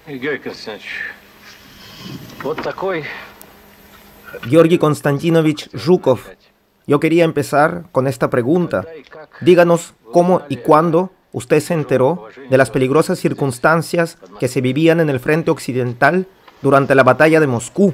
Георгий Константинович, вот такой... Georgi Konstantinovich Zhukov, yo quería empezar con esta pregunta. Díganos cómo y cuándo usted se enteró de las peligrosas circunstancias que se vivían en el frente occidental durante la batalla de Moscú.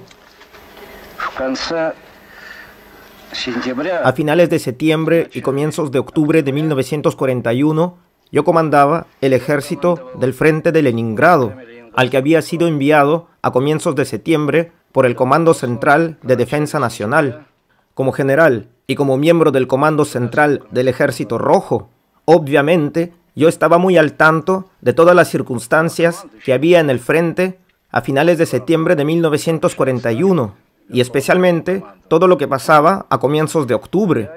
A finales de septiembre y comienzos de octubre de 1941, yo comandaba el ejército del frente de Leningrado, al que había sido enviado a comienzos de septiembre por el Comando Central de Defensa Nacional. Como general y como miembro del Comando Central del Ejército Rojo, obviamente yo estaba muy al tanto de todas las circunstancias que había en el frente a finales de septiembre de 1941, y especialmente todo lo que pasaba a comienzos de octubre.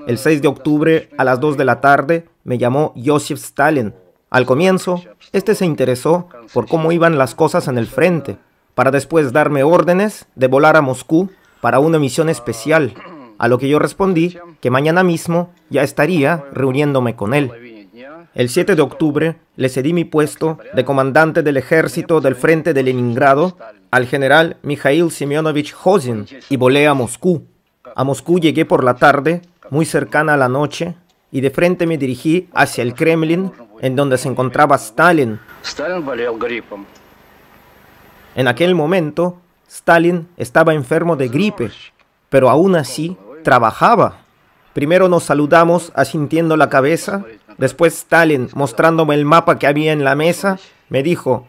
El 6 de octubre a las 2 de la tarde me llamó Joseph Stalin. Al comienzo, este se interesó por cómo iban las cosas en el frente, para después darme órdenes de volar a Moscú para una misión especial, a lo que yo respondí que mañana mismo ya estaría reuniéndome con él. El 7 de octubre le cedí mi puesto de comandante del ejército del frente de Leningrado al general Mikhail Semyonovich Hozin y volé a Moscú. A Moscú llegué por la tarde, muy cercana a la noche, y de frente me dirigí hacia el Kremlin, en donde se encontraba Stalin. En aquel momento, Stalin estaba enfermo de gripe, pero aún así trabajaba. Primero nos saludamos asintiendo la cabeza, después Stalin, mostrándome el mapa que había en la mesa, me dijo: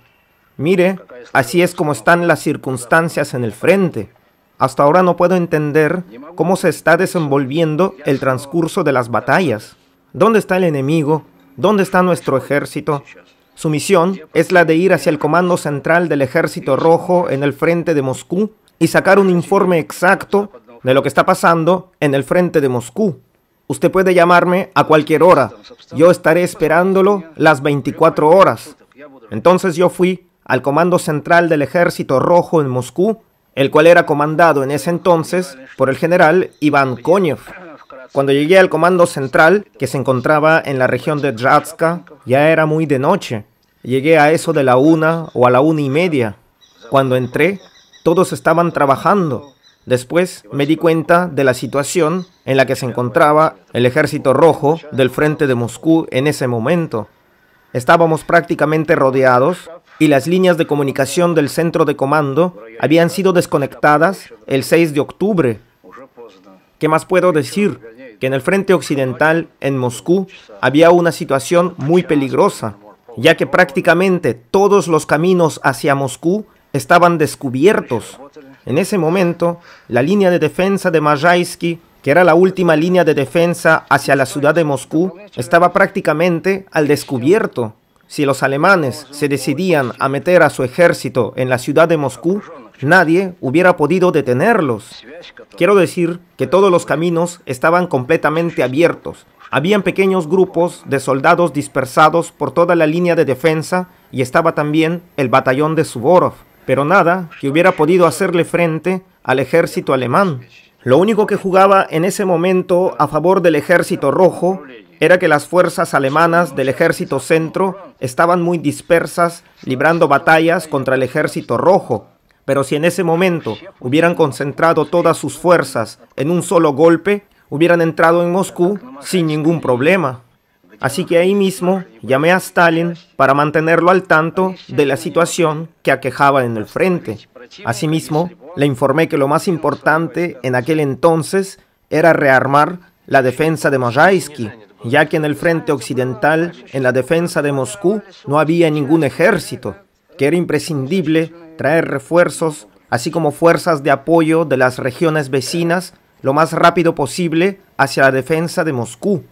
«Mire, así es como están las circunstancias en el frente. Hasta ahora no puedo entender cómo se está desenvolviendo el transcurso de las batallas. ¿Dónde está el enemigo? ¿Dónde está nuestro ejército? Su misión es la de ir hacia el Comando Central del Ejército Rojo en el frente de Moscú y sacar un informe exacto de lo que está pasando en el frente de Moscú. Usted puede llamarme a cualquier hora. Yo estaré esperándolo las 24 horas». Entonces yo fui al Comando Central del Ejército Rojo en Moscú, el cual era comandado en ese entonces por el general Iván Konev. Cuando llegué al Comando Central, que se encontraba en la región de Dratska, ya era muy de noche. Llegué a eso de la 1 o a la 1:30. Cuando entré, todos estaban trabajando. Después me di cuenta de la situación en la que se encontraba el Ejército Rojo del frente de Moscú en ese momento. Estábamos prácticamente rodeados y las líneas de comunicación del centro de comando habían sido desconectadas el 6 de octubre. ¿Qué más puedo decir? Que en el frente occidental, en Moscú, había una situación muy peligrosa, ya que prácticamente todos los caminos hacia Moscú estaban descubiertos. En ese momento, la línea de defensa de Mayaysky, que era la última línea de defensa hacia la ciudad de Moscú, estaba prácticamente al descubierto. Si los alemanes se decidían a meter a su ejército en la ciudad de Moscú, nadie hubiera podido detenerlos. Quiero decir que todos los caminos estaban completamente abiertos. Habían pequeños grupos de soldados dispersados por toda la línea de defensa y estaba también el batallón de Suvorov, pero nada que hubiera podido hacerle frente al ejército alemán. Lo único que jugaba en ese momento a favor del Ejército Rojo era que las fuerzas alemanas del Ejército Centro estaban muy dispersas, librando batallas contra el Ejército Rojo. Pero si en ese momento hubieran concentrado todas sus fuerzas en un solo golpe, hubieran entrado en Moscú sin ningún problema. Así que ahí mismo llamé a Stalin para mantenerlo al tanto de la situación que aquejaba en el frente. Asimismo, le informé que lo más importante en aquel entonces era rearmar la defensa de Mayaysky, ya que en el frente occidental, en la defensa de Moscú, no había ningún ejército, que era imprescindible traer refuerzos, así como fuerzas de apoyo de las regiones vecinas, lo más rápido posible hacia la defensa de Moscú.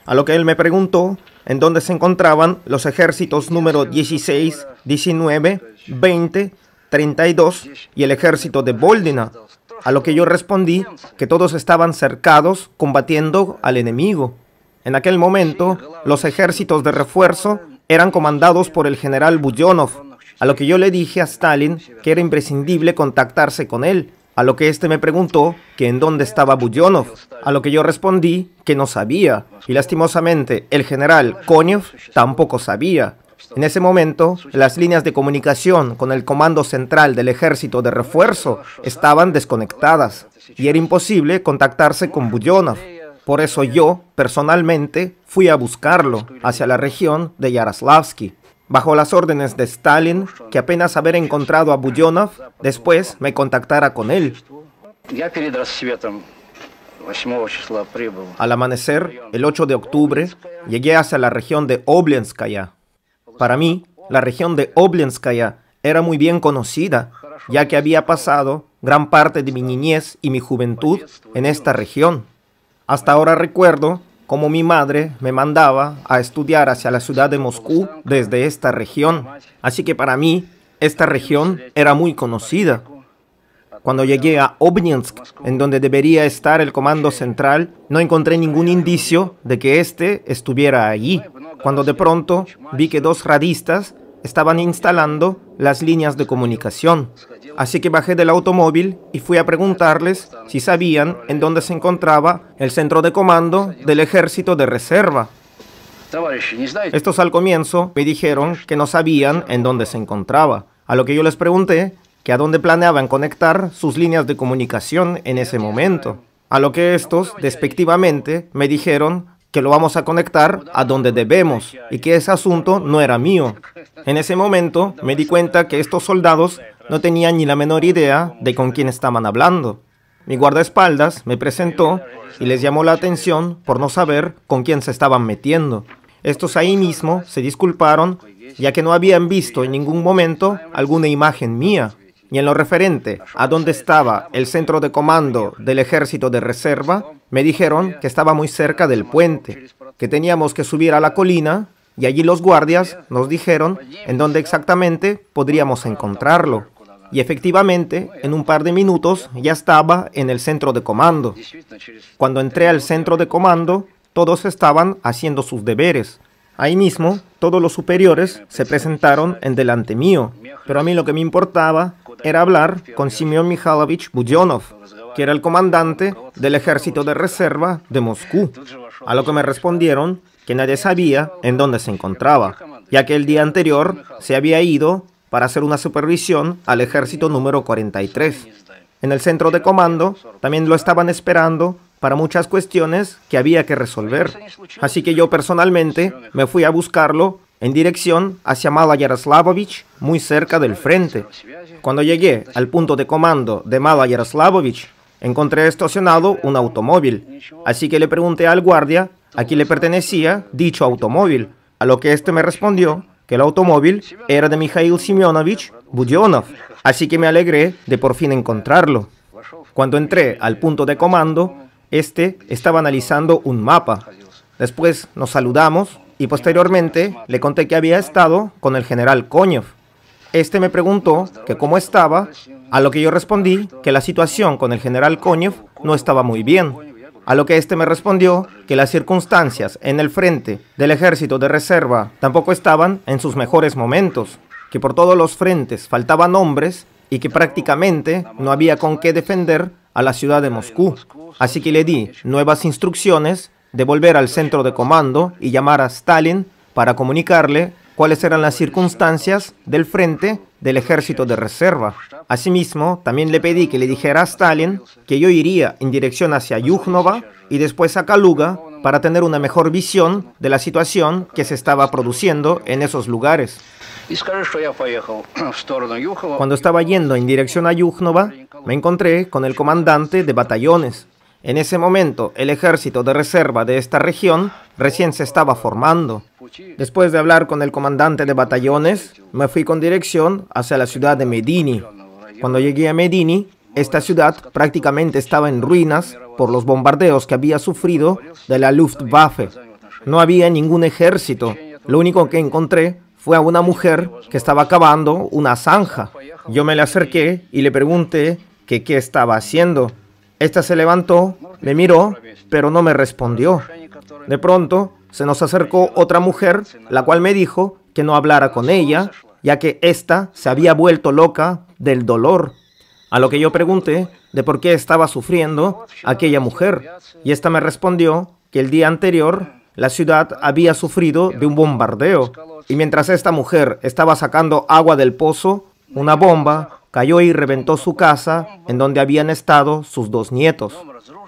A lo que él me preguntó en dónde se encontraban los ejércitos número 16, 19, 20, 32 y el ejército de Boldina, a lo que yo respondí que todos estaban cercados combatiendo al enemigo. En aquel momento, los ejércitos de refuerzo eran comandados por el general Budionov, a lo que yo le dije a Stalin que era imprescindible contactarse con él, a lo que este me preguntó que en dónde estaba Budionov, a lo que yo respondí que no sabía, y lastimosamente el general Konev tampoco sabía. En ese momento, las líneas de comunicación con el Comando Central del Ejército de Refuerzo estaban desconectadas y era imposible contactarse con Budionov. Por eso yo, personalmente, fui a buscarlo hacia la región de Yaroslavsky, bajo las órdenes de Stalin, que apenas haber encontrado a Budionov, después me contactara con él. Al amanecer, el 8 de octubre, llegué hacia la región de Oblenskaya. Para mí, la región de Oblenskaya era muy bien conocida, ya que había pasado gran parte de mi niñez y mi juventud en esta región. Hasta ahora recuerdo cómo mi madre me mandaba a estudiar hacia la ciudad de Moscú desde esta región. Así que para mí, esta región era muy conocida. Cuando llegué a Obninsk, en donde debería estar el comando central, no encontré ningún indicio de que éste estuviera allí. Cuando de pronto vi que dos radistas estaban instalando las líneas de comunicación. Así que bajé del automóvil y fui a preguntarles si sabían en dónde se encontraba el centro de comando del Ejército de Reserva. Estos al comienzo me dijeron que no sabían en dónde se encontraba, a lo que yo les pregunté que a dónde planeaban conectar sus líneas de comunicación en ese momento. A lo que estos, despectivamente, me dijeron que lo vamos a conectar a donde debemos y que ese asunto no era mío. En ese momento me di cuenta que estos soldados no tenían ni la menor idea de con quién estaban hablando. Mi guardaespaldas me presentó y les llamó la atención por no saber con quién se estaban metiendo. Estos ahí mismo se disculparon, ya que no habían visto en ningún momento alguna imagen mía. Y en lo referente a dónde estaba el centro de comando del Ejército de Reserva, me dijeron que estaba muy cerca del puente, que teníamos que subir a la colina y allí los guardias nos dijeron en dónde exactamente podríamos encontrarlo. Y efectivamente, en un par de minutos ya estaba en el centro de comando. Cuando entré al centro de comando, todos estaban haciendo sus deberes. Ahí mismo, todos los superiores se presentaron en delante mío, pero a mí lo que me importaba era hablar con Simeón Mikhailovich Budionov, que era el comandante del Ejército de Reserva de Moscú, a lo que me respondieron que nadie sabía en dónde se encontraba, ya que el día anterior se había ido para hacer una supervisión al Ejército número 43. En el centro de comando también lo estaban esperando para muchas cuestiones que había que resolver. Así que yo personalmente me fui a buscarlo en dirección hacia Mala Yaroslavovich, muy cerca del frente. Cuando llegué al punto de comando de Mala Yaroslavovich, encontré estacionado un automóvil. Así que le pregunté al guardia a quién le pertenecía dicho automóvil, a lo que este me respondió que el automóvil era de Mikhail Semyonovich Budionov. Así que me alegré de por fin encontrarlo. Cuando entré al punto de comando, este estaba analizando un mapa. Después nos saludamos y posteriormente le conté que había estado con el general Konev. Este me preguntó que cómo estaba, a lo que yo respondí que la situación con el general Konev no estaba muy bien. A lo que este me respondió que las circunstancias en el frente del Ejército de Reserva tampoco estaban en sus mejores momentos, que por todos los frentes faltaban hombres y que prácticamente no había con qué defender a la ciudad de Moscú. Así que le di nuevas instrucciones de volver al centro de comando y llamar a Stalin para comunicarle cuáles eran las circunstancias del frente del Ejército de Reserva. Asimismo, también le pedí que le dijera a Stalin que yo iría en dirección hacia Yukhnova y después a Kaluga para tener una mejor visión de la situación que se estaba produciendo en esos lugares. Cuando estaba yendo en dirección a Yukhnova, me encontré con el comandante de batallones. En ese momento, el ejército de reserva de esta región recién se estaba formando. Después de hablar con el comandante de batallones, me fui con dirección hacia la ciudad de Medini. Cuando llegué a Medini, esta ciudad prácticamente estaba en ruinas por los bombardeos que había sufrido de la Luftwaffe. No había ningún ejército. Lo único que encontré fue a una mujer que estaba cavando una zanja. Yo me le acerqué y le pregunté que qué estaba haciendo. Esta se levantó, me miró, pero no me respondió. De pronto, se nos acercó otra mujer, la cual me dijo que no hablara con ella, ya que ésta se había vuelto loca del dolor. A lo que yo pregunté de por qué estaba sufriendo aquella mujer, y ésta me respondió que el día anterior la ciudad había sufrido de un bombardeo y mientras esta mujer estaba sacando agua del pozo, una bomba cayó y reventó su casa en donde habían estado sus 2 nietos.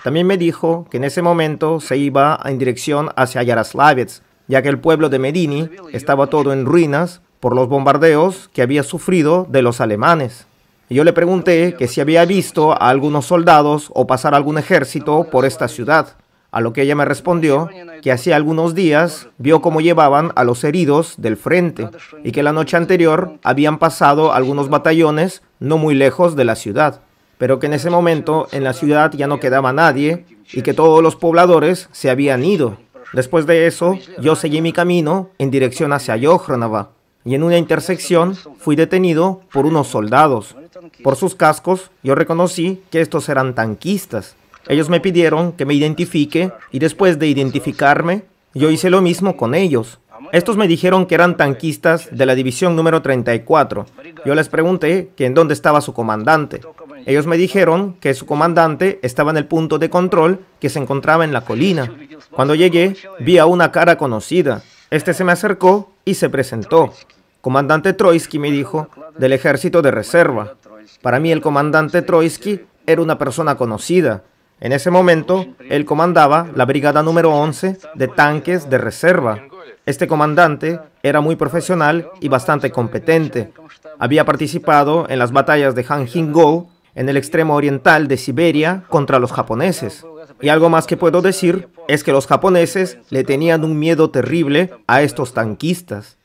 También me dijo que en ese momento se iba en dirección hacia Yaroslavets, ya que el pueblo de Medini estaba todo en ruinas por los bombardeos que había sufrido de los alemanes. Y yo le pregunté que si había visto a algunos soldados o pasar algún ejército por esta ciudad, a lo que ella me respondió que hacía algunos días vio cómo llevaban a los heridos del frente y que la noche anterior habían pasado algunos batallones no muy lejos de la ciudad, pero que en ese momento en la ciudad ya no quedaba nadie y que todos los pobladores se habían ido. Después de eso, yo seguí mi camino en dirección hacia Yohronova y en una intersección fui detenido por unos soldados. Por sus cascos, yo reconocí que estos eran tanquistas. Ellos me pidieron que me identifique y después de identificarme, yo hice lo mismo con ellos. Estos me dijeron que eran tanquistas de la división número 34. Yo les pregunté que en dónde estaba su comandante. Ellos me dijeron que su comandante estaba en el punto de control que se encontraba en la colina. Cuando llegué, vi a una cara conocida. Este se me acercó y se presentó. Comandante Troitsky, me dijo, del ejército de reserva. Para mí el comandante Troitsky era una persona conocida. En ese momento, él comandaba la brigada número 11 de tanques de reserva. Este comandante era muy profesional y bastante competente. Había participado en las batallas de Khanjin-Go, en el extremo oriental de Siberia, contra los japoneses. Y algo más que puedo decir es que los japoneses le tenían un miedo terrible a estos tanquistas.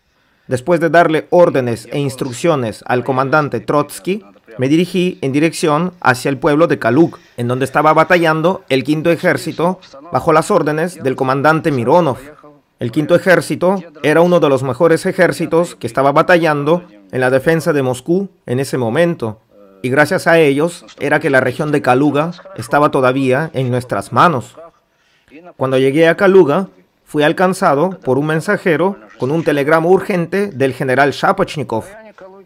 Después de darle órdenes e instrucciones al comandante Trotsky, me dirigí en dirección hacia el pueblo de Kalug, en donde estaba batallando el 5º ejército bajo las órdenes del comandante Mironov. El 5º ejército era uno de los mejores ejércitos que estaba batallando en la defensa de Moscú en ese momento. Y gracias a ellos era que la región de Kaluga estaba todavía en nuestras manos. Cuando llegué a Kaluga, fui alcanzado por un mensajero con un telegrama urgente del general Shapochnikov.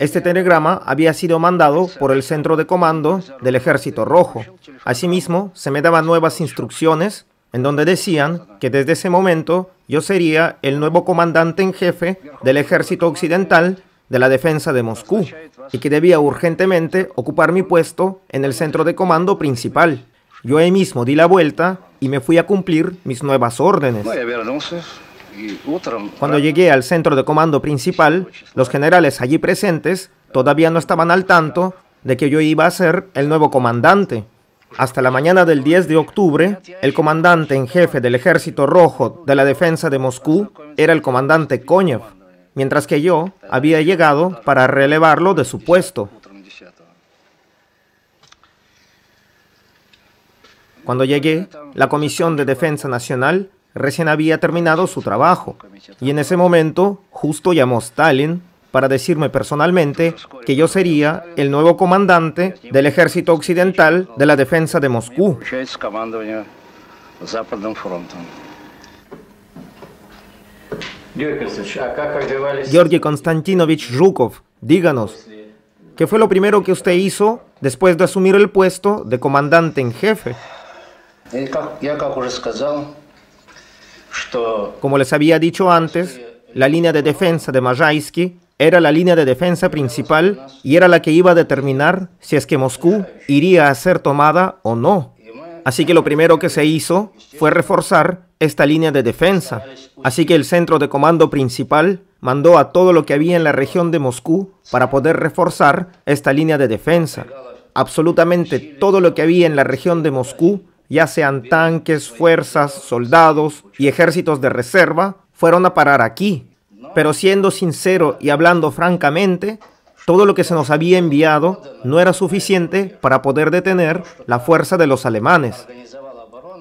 Este telegrama había sido mandado por el centro de comando del Ejército Rojo. Asimismo, se me daban nuevas instrucciones en donde decían que desde ese momento yo sería el nuevo comandante en jefe del Ejército Occidental de la defensa de Moscú y que debía urgentemente ocupar mi puesto en el centro de comando principal. Yo ahí mismo di la vuelta y me fui a cumplir mis nuevas órdenes. Cuando llegué al centro de comando principal, los generales allí presentes todavía no estaban al tanto de que yo iba a ser el nuevo comandante. Hasta la mañana del 10 de octubre, el comandante en jefe del Ejército Rojo de la defensa de Moscú era el comandante Konev, mientras que yo había llegado para relevarlo de su puesto. Cuando llegué, la Comisión de Defensa Nacional recién había terminado su trabajo, y en ese momento justo llamó Stalin para decirme personalmente que yo sería el nuevo comandante del Ejército Occidental de la defensa de Moscú. Georgi Konstantinovich Zhukov, díganos, ¿qué fue lo primero que usted hizo después de asumir el puesto de comandante en jefe? Como les había dicho antes, la línea de defensa de Majaysky era la línea de defensa principal y era la que iba a determinar si es que Moscú iría a ser tomada o no. Así que lo primero que se hizo fue reforzar esta línea de defensa. Así que el centro de comando principal mandó a todo lo que había en la región de Moscú para poder reforzar esta línea de defensa. Absolutamente todo lo que había en la región de Moscú, ya sean tanques, fuerzas, soldados y ejércitos de reserva, fueron a parar aquí. Pero siendo sincero y hablando francamente, todo lo que se nos había enviado no era suficiente para poder detener la fuerza de los alemanes.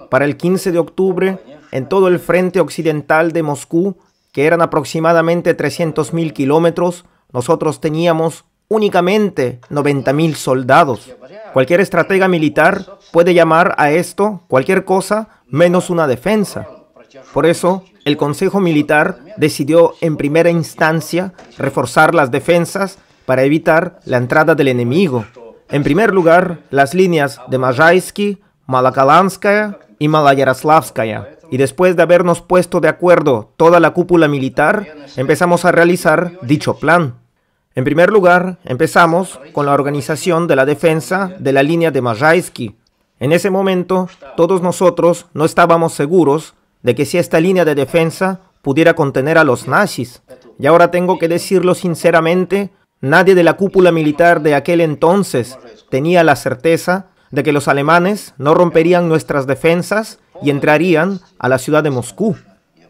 Para el 15 de octubre, en todo el frente occidental de Moscú, que eran aproximadamente 300.000 kilómetros, nosotros teníamos únicamente 90.000 soldados. Cualquier estratega militar puede llamar a esto cualquier cosa menos una defensa. Por eso, el Consejo Militar decidió en primera instancia reforzar las defensas para evitar la entrada del enemigo. En primer lugar, las líneas de Majaysky, Malakolanskaya y Maloyaroslavskaya. Y después de habernos puesto de acuerdo toda la cúpula militar, empezamos a realizar dicho plan. En primer lugar, empezamos con la organización de la defensa de la línea de Majaysky. En ese momento, todos nosotros no estábamos seguros de que si esta línea de defensa pudiera contener a los nazis. Y ahora tengo que decirlo sinceramente, nadie de la cúpula militar de aquel entonces tenía la certeza de que los alemanes no romperían nuestras defensas y entrarían a la ciudad de Moscú.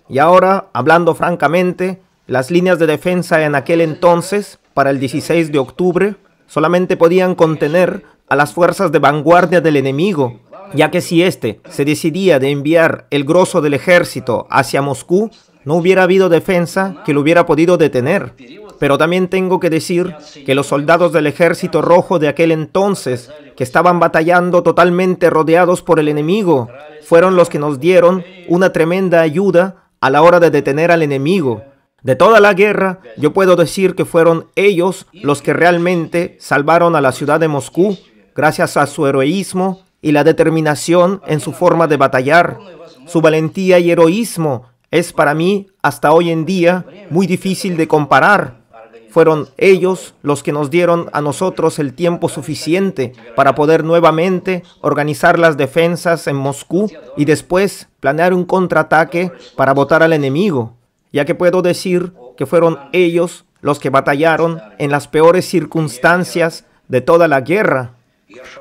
Y ahora, hablando francamente, las líneas de defensa en aquel entonces, para el 16 de octubre, solamente podían contener a las fuerzas de vanguardia del enemigo, ya que si éste se decidía de enviar el grosso del ejército hacia Moscú, no hubiera habido defensa que lo hubiera podido detener. Pero también tengo que decir que los soldados del Ejército Rojo de aquel entonces, que estaban batallando totalmente rodeados por el enemigo, fueron los que nos dieron una tremenda ayuda a la hora de detener al enemigo. De toda la guerra, yo puedo decir que fueron ellos los que realmente salvaron a la ciudad de Moscú, gracias a su heroísmo y la determinación en su forma de batallar. Su valentía y heroísmo es para mí, hasta hoy en día, muy difícil de comparar. Fueron ellos los que nos dieron a nosotros el tiempo suficiente para poder nuevamente organizar las defensas en Moscú y después planear un contraataque para botar al enemigo, ya que puedo decir que fueron ellos los que batallaron en las peores circunstancias de toda la guerra.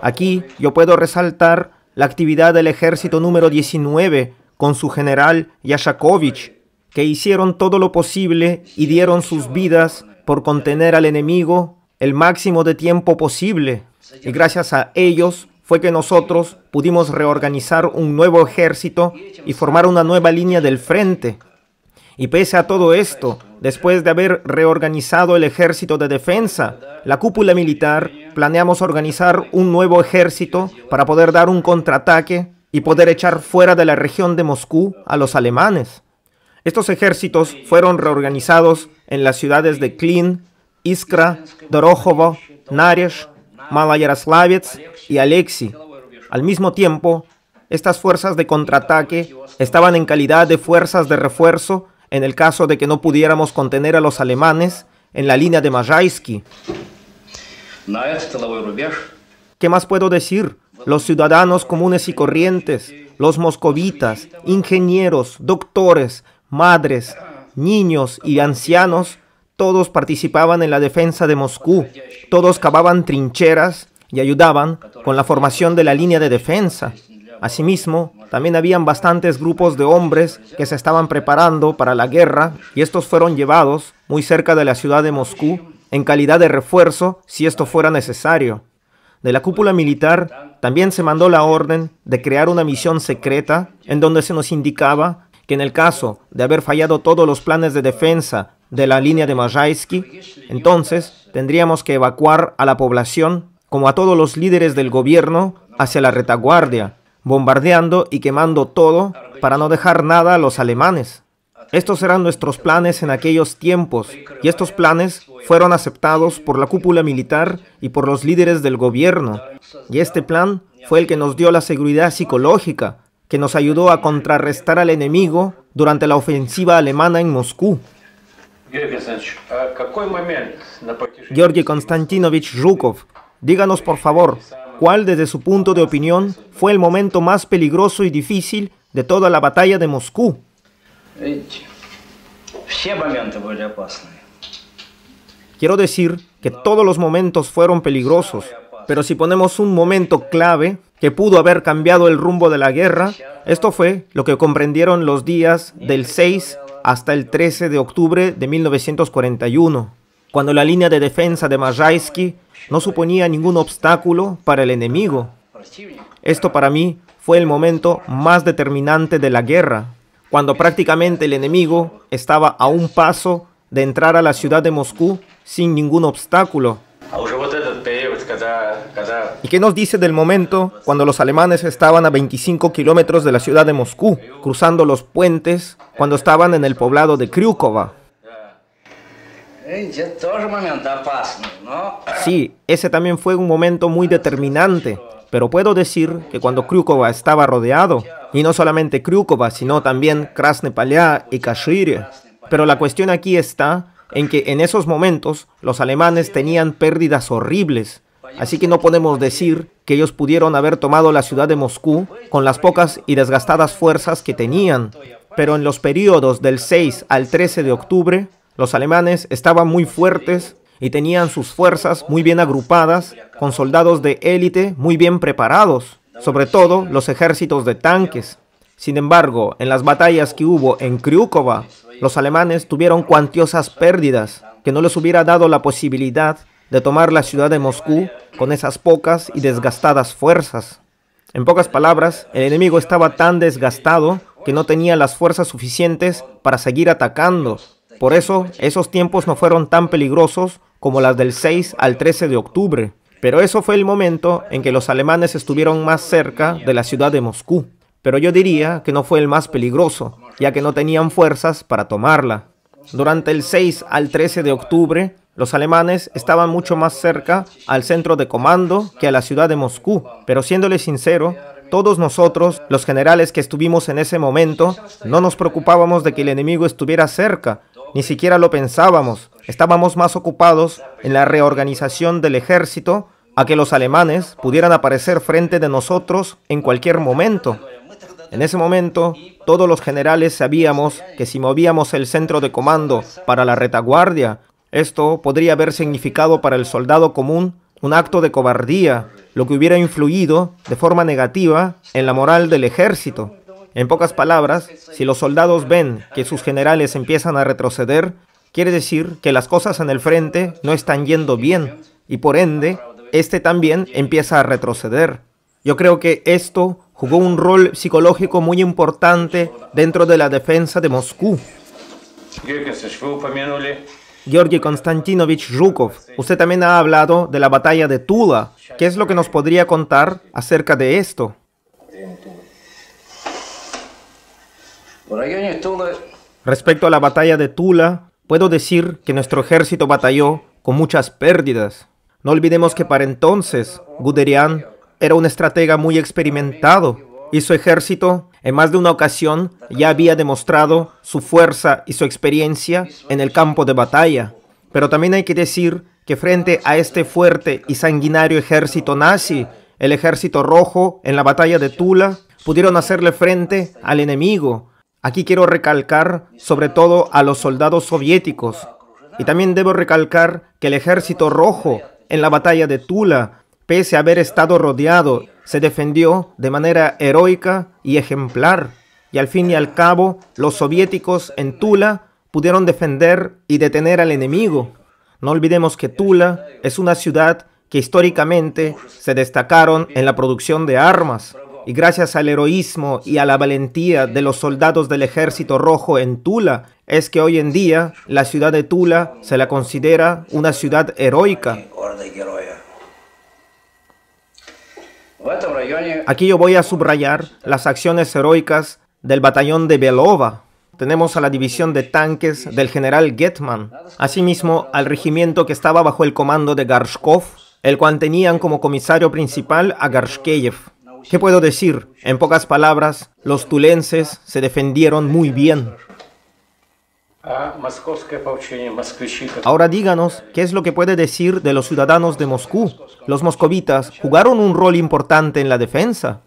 Aquí yo puedo resaltar la actividad del ejército número 19 con su general Yashakovich, que hicieron todo lo posible y dieron sus vidas por contener al enemigo el máximo de tiempo posible. Y gracias a ellos fue que nosotros pudimos reorganizar un nuevo ejército y formar una nueva línea del frente. Y pese a todo esto, después de haber reorganizado el ejército de defensa, la cúpula militar, planeamos organizar un nuevo ejército para poder dar un contraataque y poder echar fuera de la región de Moscú a los alemanes. Estos ejércitos fueron reorganizados en las ciudades de Klin, Iskra, Dorojovo, Naresh, Maloyaroslavets y Alexei. Al mismo tiempo, estas fuerzas de contraataque estaban en calidad de fuerzas de refuerzo en el caso de que no pudiéramos contener a los alemanes en la línea de Majaysky. ¿Qué más puedo decir? Los ciudadanos comunes y corrientes, los moscovitas, ingenieros, doctores, madres, niños y ancianos, todos participaban en la defensa de Moscú, todos cavaban trincheras y ayudaban con la formación de la línea de defensa. Asimismo, también habían bastantes grupos de hombres que se estaban preparando para la guerra y estos fueron llevados muy cerca de la ciudad de Moscú en calidad de refuerzo si esto fuera necesario. De la cúpula militar también se mandó la orden de crear una misión secreta en donde se nos indicaba que en el caso de haber fallado todos los planes de defensa de la línea de Majaysky, entonces tendríamos que evacuar a la población, como a todos los líderes del gobierno, hacia la retaguardia, bombardeando y quemando todo para no dejar nada a los alemanes. Estos eran nuestros planes en aquellos tiempos, y estos planes fueron aceptados por la cúpula militar y por los líderes del gobierno. Y este plan fue el que nos dio la seguridad psicológica, que nos ayudó a contrarrestar al enemigo durante la ofensiva alemana en Moscú. Georgi Konstantinovich Zhukov, díganos por favor, ¿cuál desde su punto de opinión fue el momento más peligroso y difícil de toda la batalla de Moscú? Quiero decir que todos los momentos fueron peligrosos, pero si ponemos un momento clave que pudo haber cambiado el rumbo de la guerra, esto fue lo que comprendieron los días del 6 hasta el 13 de octubre de 1941, cuando la línea de defensa de Majaysky no suponía ningún obstáculo para el enemigo. Esto para mí fue el momento más determinante de la guerra, cuando prácticamente el enemigo estaba a un paso de entrar a la ciudad de Moscú sin ningún obstáculo. ¿Y qué nos dice del momento cuando los alemanes estaban a 25 kilómetros de la ciudad de Moscú, cruzando los puentes, cuando estaban en el poblado de Kryukovo? Sí, ese también fue un momento muy determinante, pero puedo decir que cuando Kryukovo estaba rodeado, Y no solamente Kryukova, sino también Krasny Polia y Kashire. Pero la cuestión aquí está en que en esos momentos los alemanes tenían pérdidas horribles. Así que no podemos decir que ellos pudieron haber tomado la ciudad de Moscú con las pocas y desgastadas fuerzas que tenían. Pero en los periodos del 6 al 13 de octubre, los alemanes estaban muy fuertes y tenían sus fuerzas muy bien agrupadas, con soldados de élite muy bien preparados, sobre todo los ejércitos de tanques. Sin embargo, en las batallas que hubo en Kryukova, los alemanes tuvieron cuantiosas pérdidas que no les hubiera dado la posibilidad de tomar la ciudad de Moscú con esas pocas y desgastadas fuerzas. En pocas palabras, el enemigo estaba tan desgastado que no tenía las fuerzas suficientes para seguir atacando. Por eso, esos tiempos no fueron tan peligrosos como las del 6 al 13 de octubre. Pero eso fue el momento en que los alemanes estuvieron más cerca de la ciudad de Moscú. Pero yo diría que no fue el más peligroso, ya que no tenían fuerzas para tomarla. Durante el 6 al 13 de octubre, los alemanes estaban mucho más cerca al centro de comando que a la ciudad de Moscú. Pero siéndole sincero, todos nosotros, los generales que estuvimos en ese momento, no nos preocupábamos de que el enemigo estuviera cerca, ni siquiera lo pensábamos. Estábamos más ocupados en la reorganización del ejército a que los alemanes pudieran aparecer frente de nosotros en cualquier momento. En ese momento, todos los generales sabíamos que si movíamos el centro de comando para la retaguardia, esto podría haber significado para el soldado común un acto de cobardía, lo que hubiera influido de forma negativa en la moral del ejército. En pocas palabras, si los soldados ven que sus generales empiezan a retroceder, quiere decir que las cosas en el frente no están yendo bien y por ende, este también empieza a retroceder. Yo creo que esto jugó un rol psicológico muy importante dentro de la defensa de Moscú. Georgi Konstantinovich Zhukov, usted también ha hablado de la batalla de Tula. ¿Qué es lo que nos podría contar acerca de esto? Respecto a la batalla de Tula, puedo decir que nuestro ejército batalló con muchas pérdidas. No olvidemos que para entonces, Guderian era un estratega muy experimentado y su ejército, en más de una ocasión, ya había demostrado su fuerza y su experiencia en el campo de batalla. Pero también hay que decir que frente a este fuerte y sanguinario ejército nazi, el ejército rojo en la batalla de Tula pudieron hacerle frente al enemigo. Aquí quiero recalcar sobre todo a los soldados soviéticos. Y también debo recalcar que el ejército rojo en la batalla de Tula, pese a haber estado rodeado, se defendió de manera heroica y ejemplar. Y al fin y al cabo, los soviéticos en Tula pudieron defender y detener al enemigo. No olvidemos que Tula es una ciudad que históricamente se destacaron en la producción de armas. Y gracias al heroísmo y a la valentía de los soldados del Ejército Rojo en Tula, es que hoy en día la ciudad de Tula se la considera una ciudad heroica. Aquí yo voy a subrayar las acciones heroicas del batallón de Belova. Tenemos a la división de tanques del general Getman, asimismo al regimiento que estaba bajo el comando de Gorshkov, el cual tenían como comisario principal a Gorshkeyev. ¿Qué puedo decir? En pocas palabras, los tulenses se defendieron muy bien. Ahora díganos, ¿qué es lo que puede decir de los ciudadanos de Moscú? ¿Los moscovitas jugaron un rol importante en la defensa?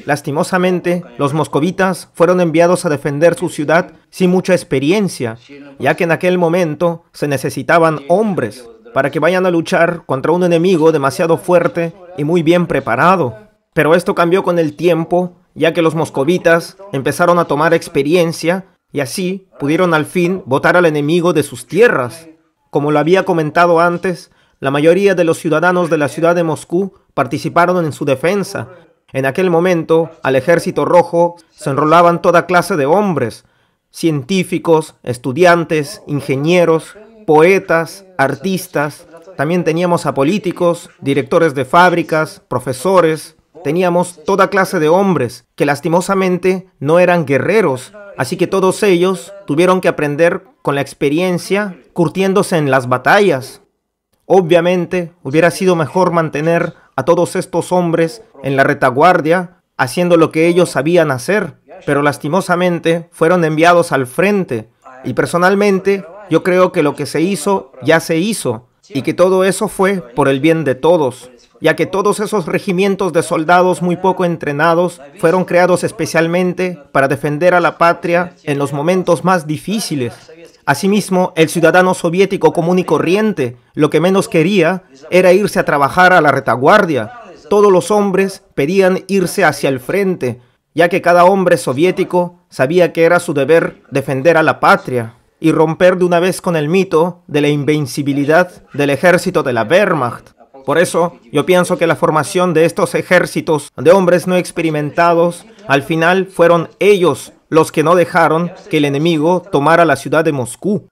Lastimosamente, los moscovitas fueron enviados a defender su ciudad sin mucha experiencia, ya que en aquel momento se necesitaban hombres para que vayan a luchar contra un enemigo demasiado fuerte y muy bien preparado. Pero esto cambió con el tiempo, ya que los moscovitas empezaron a tomar experiencia y así pudieron al fin botar al enemigo de sus tierras. Como lo había comentado antes, la mayoría de los ciudadanos de la ciudad de Moscú participaron en su defensa. En aquel momento, al Ejército Rojo se enrolaban toda clase de hombres, científicos, estudiantes, ingenieros, poetas, artistas. También teníamos a políticos, directores de fábricas, profesores. Teníamos toda clase de hombres que lastimosamente no eran guerreros, así que todos ellos tuvieron que aprender con la experiencia, curtiéndose en las batallas. Obviamente, hubiera sido mejor mantener a todos estos hombres en la retaguardia, haciendo lo que ellos sabían hacer, pero lastimosamente fueron enviados al frente. Y personalmente, yo creo que lo que se hizo, ya se hizo, y que todo eso fue por el bien de todos, ya que todos esos regimientos de soldados muy poco entrenados fueron creados especialmente para defender a la patria en los momentos más difíciles. Asimismo, el ciudadano soviético común y corriente, lo que menos quería era irse a trabajar a la retaguardia. Todos los hombres pedían irse hacia el frente, ya que cada hombre soviético sabía que era su deber defender a la patria y romper de una vez con el mito de la invencibilidad del ejército de la Wehrmacht. Por eso, yo pienso que la formación de estos ejércitos de hombres no experimentados, al final fueron ellos los que no dejaron que el enemigo tomara la ciudad de Moscú.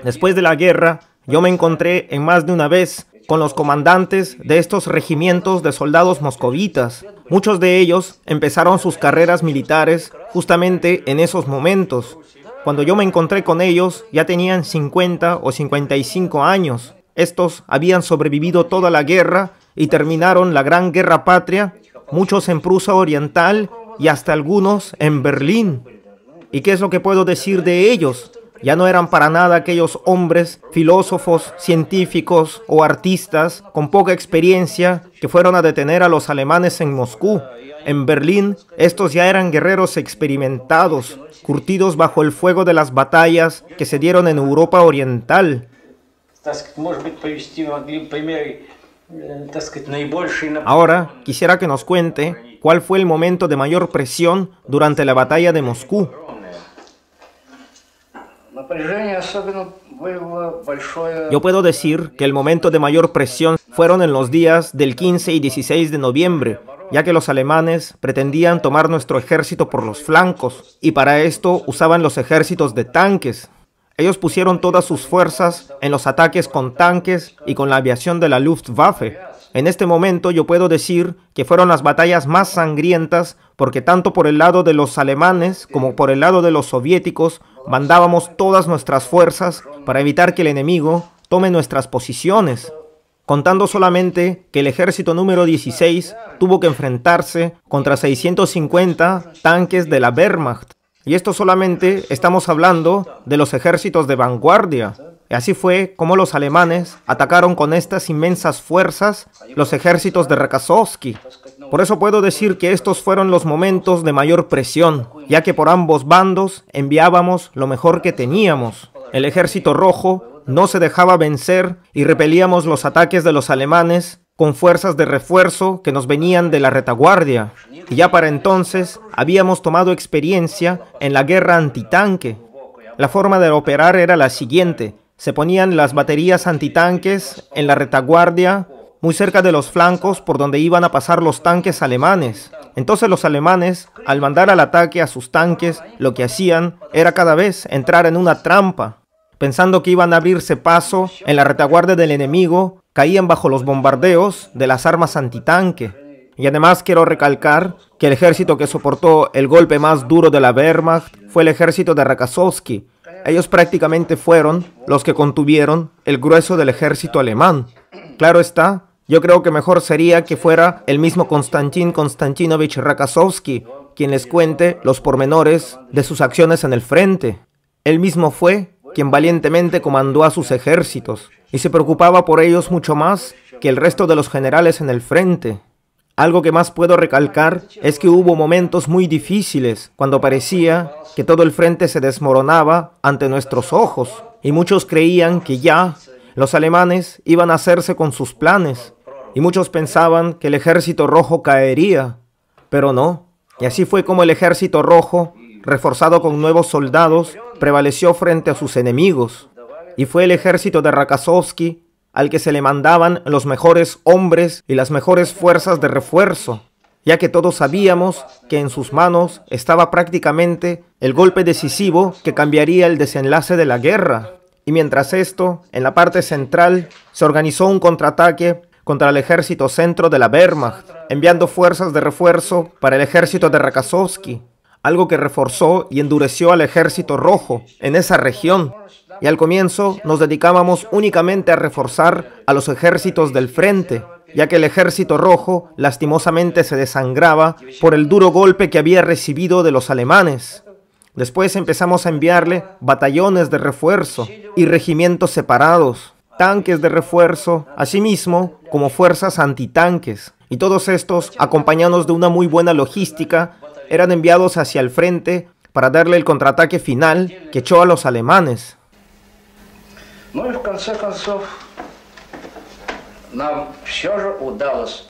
Después de la guerra, yo me encontré en más de una vez con los comandantes de estos regimientos de soldados moscovitas. Muchos de ellos empezaron sus carreras militares justamente en esos momentos. Cuando yo me encontré con ellos, ya tenían 50 o 55 años. Estos habían sobrevivido toda la guerra y terminaron la Gran Guerra Patria, muchos en Prusia Oriental y hasta algunos en Berlín. ¿Y qué es lo que puedo decir de ellos? Ya no eran para nada aquellos hombres, filósofos, científicos o artistas con poca experiencia que fueron a detener a los alemanes en Moscú. En Berlín, estos ya eran guerreros experimentados, curtidos bajo el fuego de las batallas que se dieron en Europa Oriental. Ahora, quisiera que nos cuente cuál fue el momento de mayor presión durante la batalla de Moscú. Yo puedo decir que el momento de mayor presión fueron en los días del 15 y 16 de noviembre, ya que los alemanes pretendían tomar nuestro ejército por los flancos, y para esto usaban los ejércitos de tanques. Ellos pusieron todas sus fuerzas en los ataques con tanques y con la aviación de la Luftwaffe. En este momento yo puedo decir que fueron las batallas más sangrientas porque tanto por el lado de los alemanes como por el lado de los soviéticos mandábamos todas nuestras fuerzas para evitar que el enemigo tome nuestras posiciones. Contando solamente que el ejército número 16 tuvo que enfrentarse contra 650 tanques de la Wehrmacht. Y esto solamente estamos hablando de los ejércitos de vanguardia. Y así fue como los alemanes atacaron con estas inmensas fuerzas los ejércitos de Rokossovski. Por eso puedo decir que estos fueron los momentos de mayor presión, ya que por ambos bandos enviábamos lo mejor que teníamos. El ejército rojo no se dejaba vencer y repelíamos los ataques de los alemanes con fuerzas de refuerzo que nos venían de la retaguardia. Y ya para entonces habíamos tomado experiencia en la guerra antitanque. La forma de operar era la siguiente. Se ponían las baterías antitanques en la retaguardia, muy cerca de los flancos por donde iban a pasar los tanques alemanes. Entonces los alemanes, al mandar al ataque a sus tanques, lo que hacían era cada vez entrar en una trampa. Pensando que iban a abrirse paso en la retaguardia del enemigo, caían bajo los bombardeos de las armas antitanque. Y además quiero recalcar que el ejército que soportó el golpe más duro de la Wehrmacht fue el ejército de Rokossovski. Ellos prácticamente fueron los que contuvieron el grueso del ejército alemán. Claro está, yo creo que mejor sería que fuera el mismo Konstantin Konstantinovich Rokossovski quien les cuente los pormenores de sus acciones en el frente. Él mismo fue quien valientemente comandó a sus ejércitos y se preocupaba por ellos mucho más que el resto de los generales en el frente. Algo que más puedo recalcar es que hubo momentos muy difíciles cuando parecía que todo el frente se desmoronaba ante nuestros ojos y muchos creían que ya los alemanes iban a hacerse con sus planes y muchos pensaban que el ejército rojo caería, pero no. Y así fue como el ejército rojo, reforzado con nuevos soldados, prevaleció frente a sus enemigos. Y fue el ejército de Rokossovski al que se le mandaban los mejores hombres y las mejores fuerzas de refuerzo, ya que todos sabíamos que en sus manos estaba prácticamente el golpe decisivo que cambiaría el desenlace de la guerra. Y mientras esto, en la parte central, se organizó un contraataque contra el ejército centro de la Wehrmacht, enviando fuerzas de refuerzo para el ejército de Rokossovski, algo que reforzó y endureció al ejército rojo en esa región. Y al comienzo nos dedicábamos únicamente a reforzar a los ejércitos del frente. ya que el ejército rojo lastimosamente se desangraba por el duro golpe que había recibido de los alemanes. Después empezamos a enviarle batallones de refuerzo y regimientos separados, tanques de refuerzo, asimismo como fuerzas antitanques. Y todos estos, acompañados de una muy buena logística, eran enviados hacia el frente para darle el contraataque final que echó a los alemanes. Ну и в конце концов нам все же удалось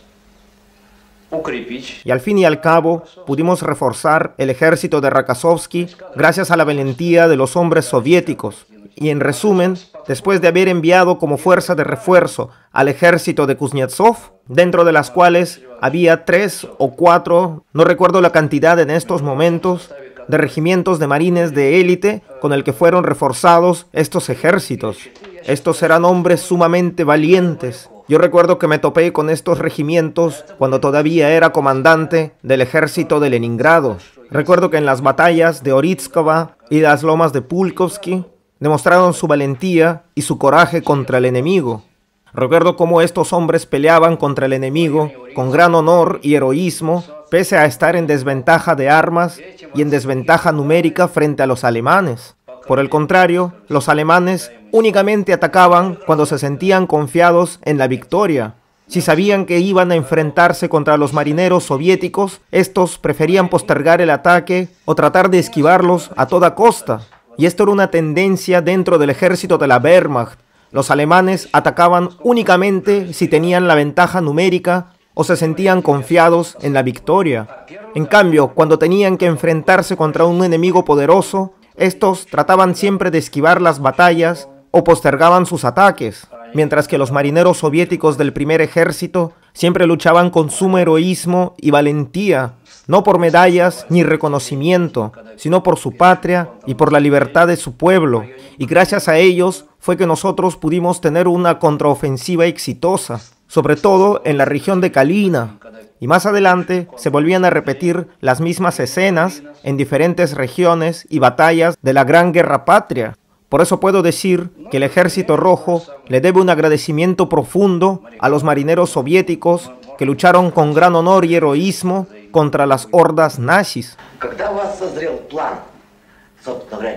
укрепить. Y al fin y al cabo, pudimos reforzar el ejército de Rokossovski gracias a la valentía de los hombres soviéticos. Y en resumen, después de haber enviado como fuerza de refuerzo al ejército de Kuznetsov, dentro de las cuales había 3 o 4, no recuerdo la cantidad en estos momentos, de regimientos de marines de élite con el que fueron reforzados estos ejércitos. Estos eran hombres sumamente valientes. Yo recuerdo que me topé con estos regimientos cuando todavía era comandante del ejército de Leningrado. Recuerdo que en las batallas de Oritskova y las lomas de Pulkovsky demostraron su valentía y su coraje contra el enemigo. Recuerdo cómo estos hombres peleaban contra el enemigo con gran honor y heroísmo, pese a estar en desventaja de armas y en desventaja numérica frente a los alemanes. Por el contrario, los alemanes únicamente atacaban cuando se sentían confiados en la victoria. Si sabían que iban a enfrentarse contra los marineros soviéticos, estos preferían postergar el ataque o tratar de esquivarlos a toda costa. Y esto era una tendencia dentro del ejército de la Wehrmacht. Los alemanes atacaban únicamente si tenían la ventaja numérica o se sentían confiados en la victoria. En cambio, cuando tenían que enfrentarse contra un enemigo poderoso, estos trataban siempre de esquivar las batallas o postergaban sus ataques, mientras que los marineros soviéticos del primer ejército siempre luchaban con sumo heroísmo y valentía, no por medallas ni reconocimiento, sino por su patria y por la libertad de su pueblo, y gracias a ellos fue que nosotros pudimos tener una contraofensiva exitosa, sobre todo en la región de Kalina, y más adelante se volvían a repetir las mismas escenas en diferentes regiones y batallas de la Gran Guerra Patria. Por eso puedo decir que el Ejército Rojo le debe un agradecimiento profundo a los marineros soviéticos que lucharon con gran honor y heroísmo contra las hordas nazis.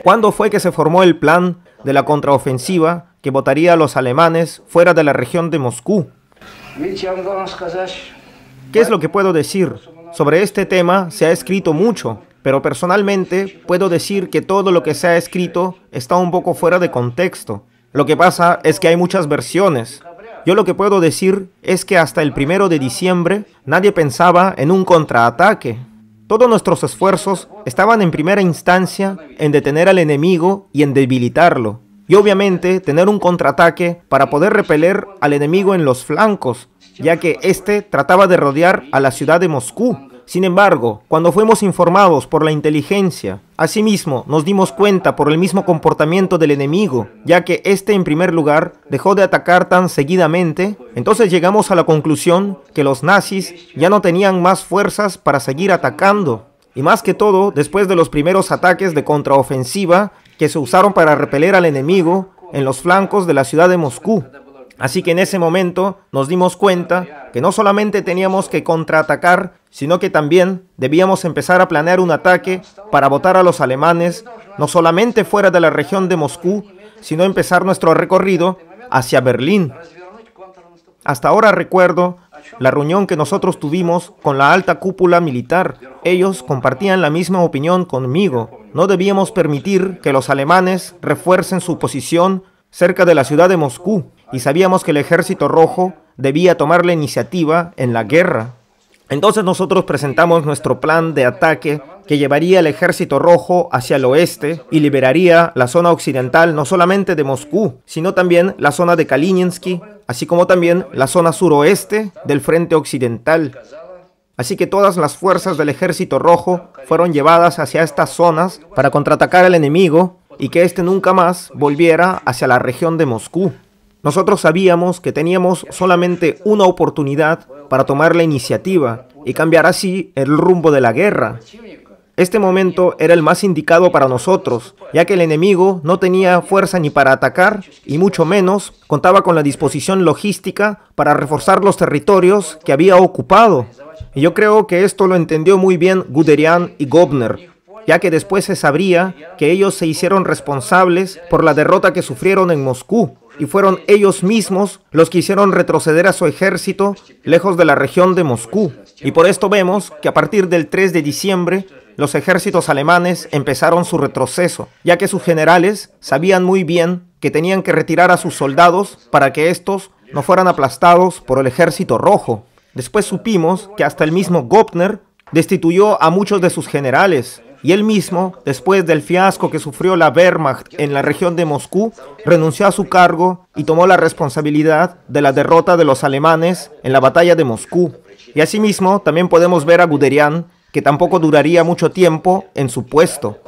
¿Cuándo fue que se formó el plan de la contraofensiva que botaría a los alemanes fuera de la región de Moscú? ¿Qué es lo que puedo decir? Sobre este tema se ha escrito mucho, pero personalmente puedo decir que todo lo que se ha escrito está un poco fuera de contexto. Lo que pasa es que hay muchas versiones. Yo lo que puedo decir es que hasta el 1 de diciembre nadie pensaba en un contraataque. Todos nuestros esfuerzos estaban en primera instancia en detener al enemigo y en debilitarlo. Y obviamente tener un contraataque para poder repeler al enemigo en los flancos, ya que éste trataba de rodear a la ciudad de Moscú. Sin embargo, cuando fuimos informados por la inteligencia, asimismo nos dimos cuenta por el mismo comportamiento del enemigo, ya que éste en primer lugar dejó de atacar tan seguidamente, entonces llegamos a la conclusión que los nazis ya no tenían más fuerzas para seguir atacando. Y más que todo, después de los primeros ataques de contraofensiva que se usaron para repeler al enemigo en los flancos de la ciudad de Moscú. Así que en ese momento nos dimos cuenta que no solamente teníamos que contraatacar, sino que también debíamos empezar a planear un ataque para botar a los alemanes, no solamente fuera de la región de Moscú, sino empezar nuestro recorrido hacia Berlín. Hasta ahora recuerdo la reunión que nosotros tuvimos con la alta cúpula militar. Ellos compartían la misma opinión conmigo. No debíamos permitir que los alemanes refuercen su posición cerca de la ciudad de Moscú, y sabíamos que el Ejército Rojo debía tomar la iniciativa en la guerra. Entonces nosotros presentamos nuestro plan de ataque que llevaría al Ejército Rojo hacia el oeste y liberaría la zona occidental no solamente de Moscú, sino también la zona de Kalininsky, así como también la zona suroeste del frente occidental. Así que todas las fuerzas del Ejército Rojo fueron llevadas hacia estas zonas para contraatacar al enemigo y que éste nunca más volviera hacia la región de Moscú. Nosotros sabíamos que teníamos solamente una oportunidad para tomar la iniciativa y cambiar así el rumbo de la guerra. Este momento era el más indicado para nosotros, ya que el enemigo no tenía fuerza ni para atacar, y mucho menos contaba con la disposición logística para reforzar los territorios que había ocupado. Y yo creo que esto lo entendió muy bien Guderian y Gobner, ya que después se sabría que ellos se hicieron responsables por la derrota que sufrieron en Moscú, y fueron ellos mismos los que hicieron retroceder a su ejército lejos de la región de Moscú. Y por esto vemos que a partir del 3 de diciembre, los ejércitos alemanes empezaron su retroceso, ya que sus generales sabían muy bien que tenían que retirar a sus soldados para que estos no fueran aplastados por el ejército rojo. Después supimos que hasta el mismo Gopner destituyó a muchos de sus generales, y él mismo, después del fiasco que sufrió la Wehrmacht en la región de Moscú, renunció a su cargo y tomó la responsabilidad de la derrota de los alemanes en la batalla de Moscú. Y asimismo, también podemos ver a Guderian, que tampoco duraría mucho tiempo en su puesto.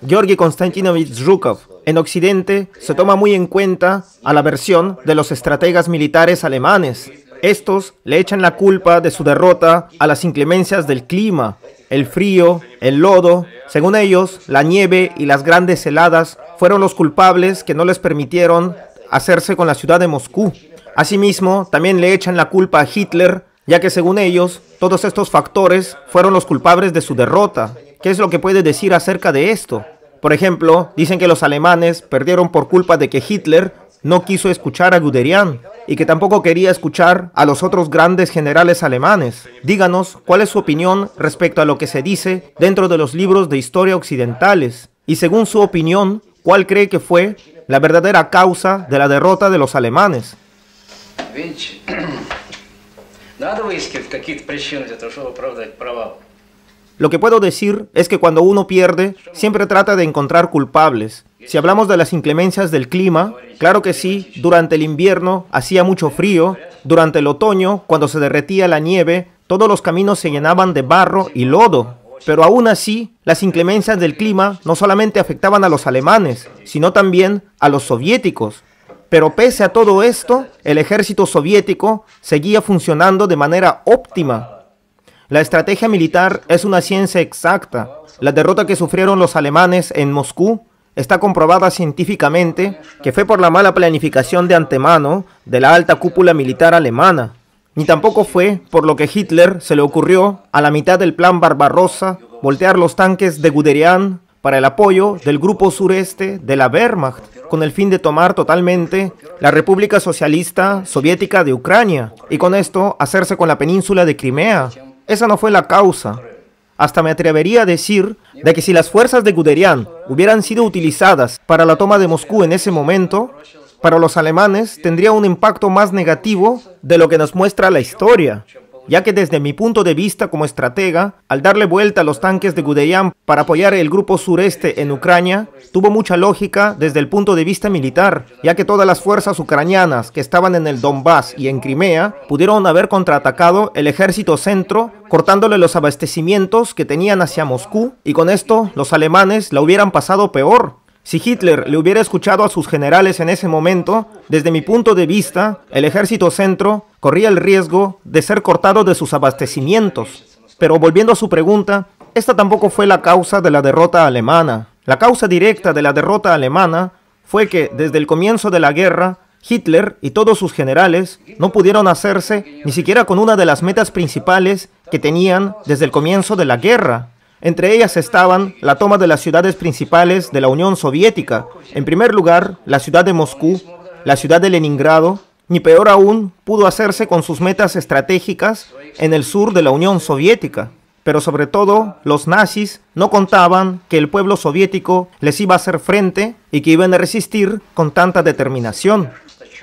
Georgi Konstantinovich Zhukov, en Occidente, se toma muy en cuenta a la versión de los estrategas militares alemanes. Estos le echan la culpa de su derrota a las inclemencias del clima, el frío, el lodo. Según ellos, la nieve y las grandes heladas fueron los culpables que no les permitieron hacerse con la ciudad de Moscú. Asimismo, también le echan la culpa a Hitler, ya que según ellos, todos estos factores fueron los culpables de su derrota. ¿Qué es lo que puede decir acerca de esto? Por ejemplo, dicen que los alemanes perdieron por culpa de que Hitler no quiso escuchar a Guderian y que tampoco quería escuchar a los otros grandes generales alemanes. Díganos cuál es su opinión respecto a lo que se dice dentro de los libros de historia occidentales. Y según su opinión, ¿cuál cree que fue la verdadera causa de la derrota de los alemanes? Lo que puedo decir es que cuando uno pierde, siempre trata de encontrar culpables. Si hablamos de las inclemencias del clima, claro que sí, durante el invierno hacía mucho frío, durante el otoño, cuando se derretía la nieve, todos los caminos se llenaban de barro y lodo. Pero aún así, las inclemencias del clima no solamente afectaban a los alemanes, sino también a los soviéticos. Pero pese a todo esto, el ejército soviético seguía funcionando de manera óptima. La estrategia militar es una ciencia exacta. La derrota que sufrieron los alemanes en Moscú está comprobada científicamente que fue por la mala planificación de antemano de la alta cúpula militar alemana. Ni tampoco fue por lo que Hitler se le ocurrió, a la mitad del plan Barbarossa, voltear los tanques de Guderian para el apoyo del grupo sureste de la Wehrmacht, con el fin de tomar totalmente la República Socialista Soviética de Ucrania, y con esto hacerse con la península de Crimea. Esa no fue la causa. Hasta me atrevería a decir de que si las fuerzas de Guderian hubieran sido utilizadas para la toma de Moscú en ese momento, para los alemanes tendría un impacto más negativo de lo que nos muestra la historia, ya que desde mi punto de vista como estratega, al darle vuelta a los tanques de Guderian para apoyar el grupo sureste en Ucrania, tuvo mucha lógica desde el punto de vista militar, ya que todas las fuerzas ucranianas que estaban en el Donbass y en Crimea pudieron haber contraatacado el ejército centro, cortándole los abastecimientos que tenían hacia Moscú, y con esto los alemanes la hubieran pasado peor. Si Hitler le hubiera escuchado a sus generales en ese momento, desde mi punto de vista, el ejército centro corría el riesgo de ser cortado de sus abastecimientos. Pero volviendo a su pregunta, esta tampoco fue la causa de la derrota alemana. La causa directa de la derrota alemana fue que desde el comienzo de la guerra, Hitler y todos sus generales no pudieron hacerse ni siquiera con una de las metas principales que tenían desde el comienzo de la guerra. Entre ellas estaban la toma de las ciudades principales de la Unión Soviética. En primer lugar, la ciudad de Moscú, la ciudad de Leningrado, ni peor aún, pudo hacerse con sus metas estratégicas en el sur de la Unión Soviética. Pero sobre todo, los nazis no contaban que el pueblo soviético les iba a hacer frente y que iban a resistir con tanta determinación,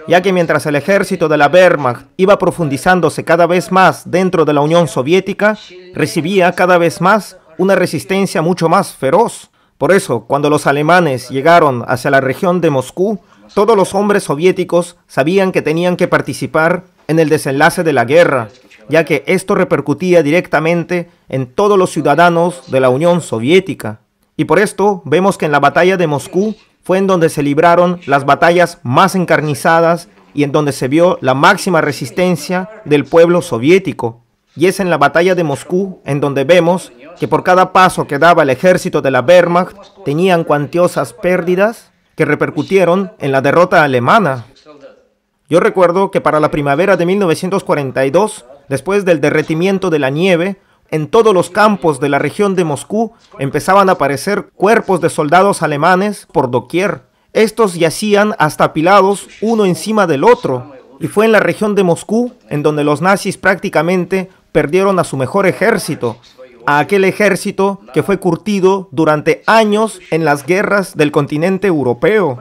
ya que mientras el ejército de la Wehrmacht iba profundizándose cada vez más dentro de la Unión Soviética, recibía cada vez más una resistencia mucho más feroz. Por eso, cuando los alemanes llegaron hacia la región de Moscú, todos los hombres soviéticos sabían que tenían que participar en el desenlace de la guerra, ya que esto repercutía directamente en todos los ciudadanos de la Unión Soviética. Y por esto vemos que en la batalla de Moscú fue en donde se libraron las batallas más encarnizadas y en donde se vio la máxima resistencia del pueblo soviético. y es en la batalla de Moscú en donde vemos que por cada paso que daba el ejército de la Wehrmacht tenían cuantiosas pérdidas que repercutieron en la derrota alemana. Yo recuerdo que para la primavera de 1942, después del derretimiento de la nieve, en todos los campos de la región de Moscú empezaban a aparecer cuerpos de soldados alemanes por doquier. Estos yacían hasta apilados uno encima del otro, y fue en la región de Moscú en donde los nazis prácticamente perdieron a su mejor ejército, a aquel ejército que fue curtido durante años en las guerras del continente europeo.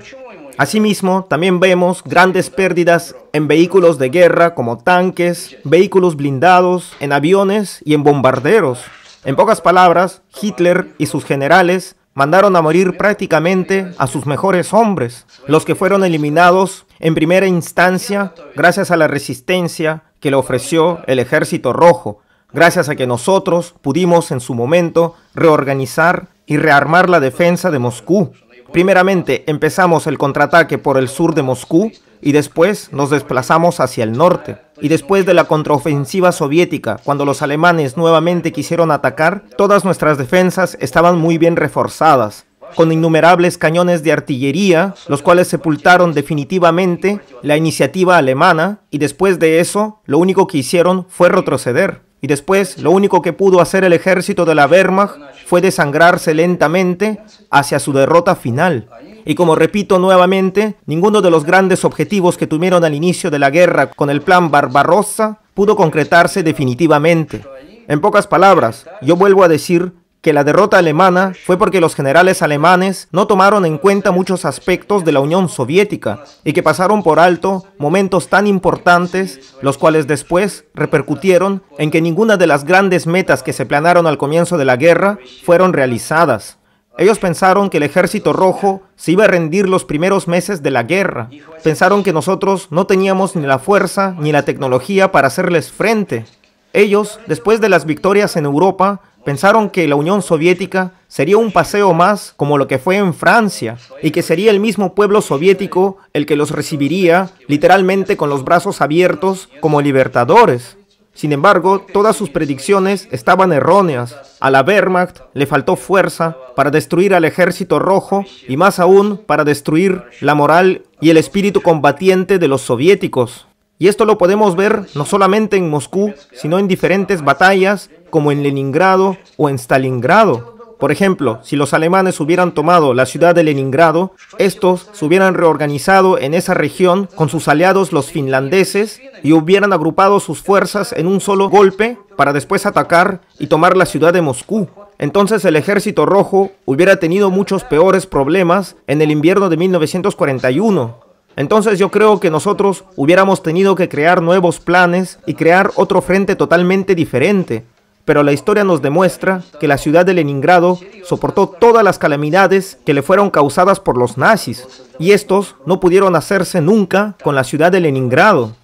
Asimismo, también vemos grandes pérdidas en vehículos de guerra como tanques, vehículos blindados, en aviones y en bombarderos. En pocas palabras, Hitler y sus generales mandaron a morir prácticamente a sus mejores hombres, los que fueron eliminados en primera instancia gracias a la resistencia que le ofreció el Ejército Rojo, gracias a que nosotros pudimos en su momento reorganizar y rearmar la defensa de Moscú. Primeramente empezamos el contraataque por el sur de Moscú y después nos desplazamos hacia el norte. Y después de la contraofensiva soviética, cuando los alemanes nuevamente quisieron atacar, todas nuestras defensas estaban muy bien reforzadas, con innumerables cañones de artillería, los cuales sepultaron definitivamente la iniciativa alemana, y después de eso, lo único que hicieron fue retroceder. Y después, lo único que pudo hacer el ejército de la Wehrmacht fue desangrarse lentamente hacia su derrota final. Y como repito nuevamente, ninguno de los grandes objetivos que tuvieron al inicio de la guerra con el plan Barbarossa pudo concretarse definitivamente. En pocas palabras, yo vuelvo a decir que la derrota alemana fue porque los generales alemanes no tomaron en cuenta muchos aspectos de la Unión Soviética y que pasaron por alto momentos tan importantes, los cuales después repercutieron en que ninguna de las grandes metas que se planearon al comienzo de la guerra fueron realizadas. Ellos pensaron que el Ejército Rojo se iba a rendir los primeros meses de la guerra. Pensaron que nosotros no teníamos ni la fuerza ni la tecnología para hacerles frente. Ellos, después de las victorias en Europa, pensaron que la Unión Soviética sería un paseo más como lo que fue en Francia y que sería el mismo pueblo soviético el que los recibiría literalmente con los brazos abiertos como libertadores. Sin embargo, todas sus predicciones estaban erróneas. A la Wehrmacht le faltó fuerza para destruir al Ejército Rojo y más aún para destruir la moral y el espíritu combatiente de los soviéticos. Y esto lo podemos ver no solamente en Moscú, sino en diferentes batallas como en Leningrado o en Stalingrado. Por ejemplo, si los alemanes hubieran tomado la ciudad de Leningrado, estos se hubieran reorganizado en esa región con sus aliados los finlandeses y hubieran agrupado sus fuerzas en un solo golpe para después atacar y tomar la ciudad de Moscú. Entonces el Ejército Rojo hubiera tenido muchos peores problemas en el invierno de 1941. Entonces yo creo que nosotros hubiéramos tenido que crear nuevos planes y crear otro frente totalmente diferente. Pero la historia nos demuestra que la ciudad de Leningrado soportó todas las calamidades que le fueron causadas por los nazis, y estos no pudieron hacerse nunca con la ciudad de Leningrado.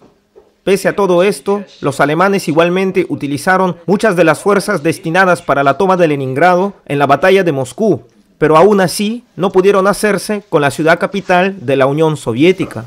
Pese a todo esto, los alemanes igualmente utilizaron muchas de las fuerzas destinadas para la toma de Leningrado en la batalla de Moscú, pero aún así no pudieron hacerse con la ciudad capital de la Unión Soviética.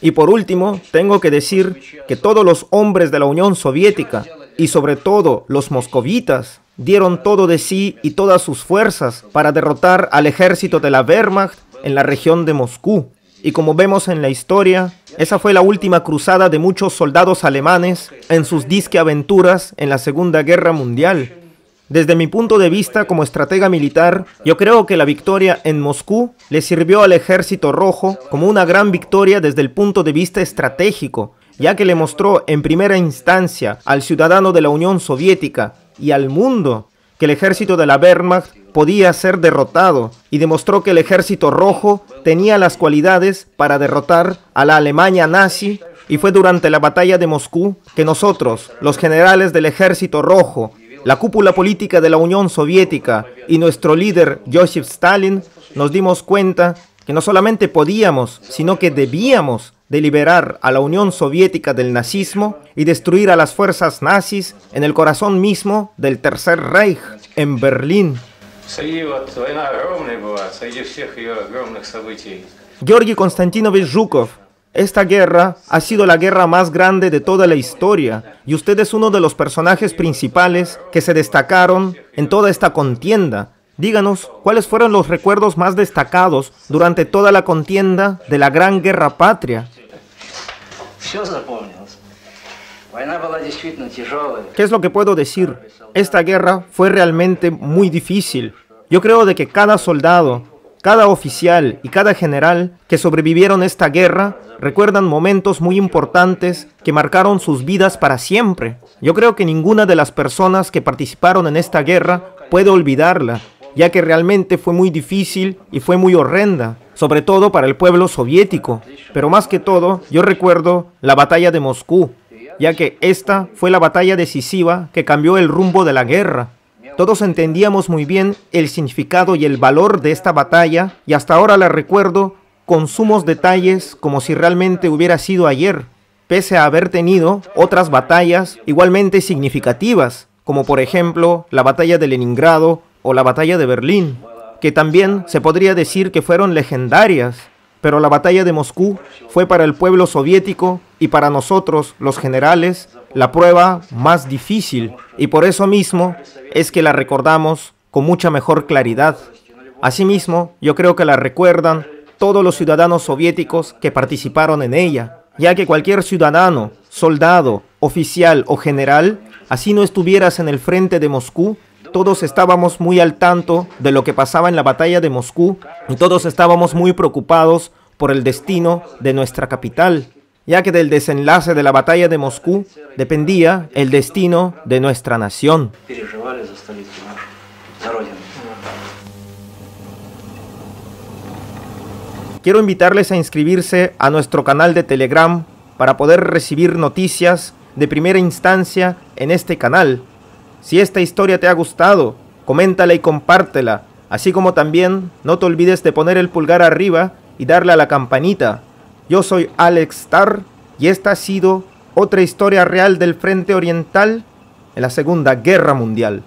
Y por último, tengo que decir que todos los hombres de la Unión Soviética, y sobre todo los moscovitas, dieron todo de sí y todas sus fuerzas para derrotar al ejército de la Wehrmacht en la región de Moscú. Y como vemos en la historia, esa fue la última cruzada de muchos soldados alemanes en sus disque aventuras en la Segunda Guerra Mundial. Desde mi punto de vista como estratega militar, yo creo que la victoria en Moscú le sirvió al Ejército Rojo como una gran victoria desde el punto de vista estratégico, ya que le mostró en primera instancia al ciudadano de la Unión Soviética y al mundo que el ejército de la Wehrmacht podía ser derrotado, y demostró que el Ejército Rojo tenía las cualidades para derrotar a la Alemania nazi, y fue durante la batalla de Moscú que nosotros, los generales del Ejército Rojo, la cúpula política de la Unión Soviética y nuestro líder Joseph Stalin, nos dimos cuenta que no solamente podíamos, sino que debíamos de liberar a la Unión Soviética del nazismo y destruir a las fuerzas nazis en el corazón mismo del Tercer Reich, en Berlín. Georgi Konstantinovich Zhukov, Esta guerra ha sido la guerra más grande de toda la historia y usted es uno de los personajes principales que se destacaron en toda esta contienda. Díganos, ¿cuáles fueron los recuerdos más destacados durante toda la contienda de la Gran Guerra Patria? ¿Qué es lo que puedo decir? Esta guerra fue realmente muy difícil. Yo creo de que cada soldado, cada oficial y cada general que sobrevivieron a esta guerra recuerdan momentos muy importantes que marcaron sus vidas para siempre. Yo creo que ninguna de las personas que participaron en esta guerra puede olvidarla, ya que realmente fue muy difícil y fue muy horrenda, sobre todo para el pueblo soviético. Pero más que todo, yo recuerdo la batalla de Moscú, ya que esta fue la batalla decisiva que cambió el rumbo de la guerra. Todos entendíamos muy bien el significado y el valor de esta batalla, y hasta ahora la recuerdo con sumos detalles como si realmente hubiera sido ayer, pese a haber tenido otras batallas igualmente significativas, como por ejemplo la batalla de Leningrado o la batalla de Berlín, que también se podría decir que fueron legendarias. Pero la batalla de Moscú fue para el pueblo soviético y para nosotros, los generales, la prueba más difícil, y por eso mismo es que la recordamos con mucha mejor claridad. Asimismo, yo creo que la recuerdan todos los ciudadanos soviéticos que participaron en ella, ya que cualquier ciudadano, soldado, oficial o general, así no estuvieras en el frente de Moscú, todos estábamos muy al tanto de lo que pasaba en la batalla de Moscú y todos estábamos muy preocupados por el destino de nuestra capital, ya que del desenlace de la batalla de Moscú dependía el destino de nuestra nación. Quiero invitarles a inscribirse a nuestro canal de Telegram para poder recibir noticias de primera instancia en este canal. Si esta historia te ha gustado, coméntala y compártela, así como también no te olvides de poner el pulgar arriba y darle a la campanita. Yo soy Alex Star y esta ha sido otra historia real del Frente Oriental en la Segunda Guerra Mundial.